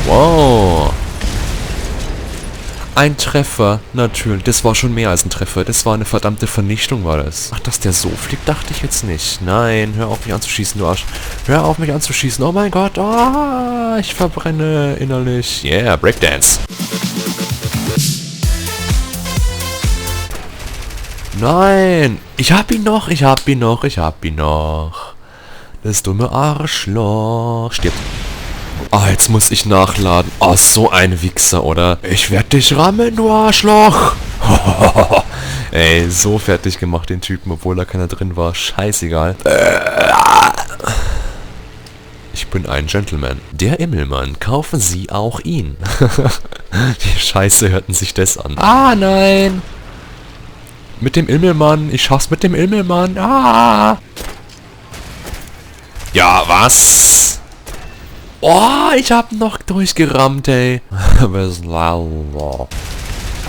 Wow. Ein Treffer, natürlich. Das war schon mehr als ein Treffer. Das war eine verdammte Vernichtung, war das. Ach, dass der so fliegt, dachte ich jetzt nicht. Nein, hör auf mich anzuschießen, du Arsch. Hör auf mich anzuschießen. Oh mein Gott. Oh, ich verbrenne innerlich. Yeah, Breakdance. Nein. Ich hab ihn noch. Das dumme Arschloch. Stirbt. Ah, jetzt muss ich nachladen. Oh, so ein Wichser, oder? Ich werd dich rammen, du Arschloch. Ey, so fertig gemacht den Typen, obwohl da keiner drin war. Scheißegal. Ich bin ein Gentleman. Der Immelmann, kaufen Sie auch ihn. Die Scheiße hörten sich das an. Ah, nein. Mit dem Immelmann. Ich schaff's mit dem Immelmann. Ah. Ja, was? Oh, ich hab noch durchgerammt, ey.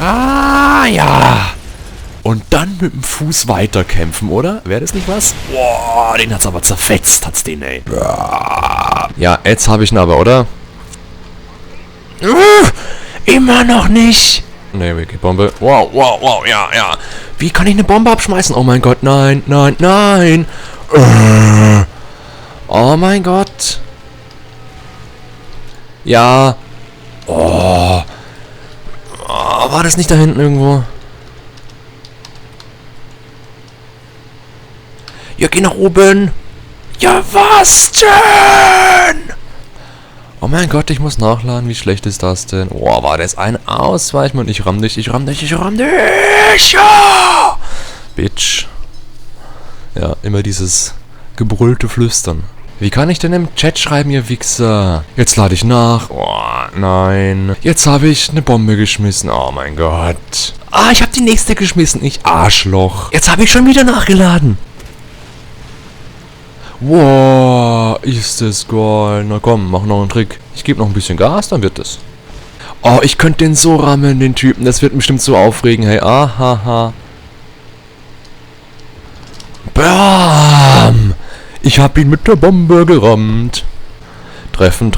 Ah, ja. Und dann mit dem Fuß weiterkämpfen, oder? Wäre das nicht was? Boah, den hat's aber zerfetzt, hat's den, ey. Ja, jetzt hab ich ihn aber, oder? Immer noch nicht. Nee, okay, Bombe. Wow, wow, wow, ja, ja. Wie kann ich eine Bombe abschmeißen? Oh mein Gott, nein, nein, nein. Oh mein Gott. Ja. Oh. Oh. War das nicht da hinten irgendwo? Ja, geh nach oben. Ja, was denn? Oh mein Gott, ich muss nachladen. Wie schlecht ist das denn? Oh, war das ein Ausweichmann? Ich ramm dich. Ja! Bitch. Ja, immer dieses gebrüllte Flüstern. Wie kann ich denn im Chat schreiben, ihr Wichser? Jetzt lade ich nach. Oh, nein. Jetzt habe ich eine Bombe geschmissen. Oh mein Gott. Ah, ich habe die nächste geschmissen. Ich Arschloch. Jetzt habe ich schon wieder nachgeladen. Wow, ist das geil. Na komm, mach noch einen Trick. Ich gebe noch ein bisschen Gas, dann wird es. Oh, ich könnte den so rammeln, den Typen. Das wird mich bestimmt so aufregen. Hey, ahaha. Bam! Ich hab ihn mit der Bombe gerammt. Treffen.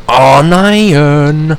Oh nein!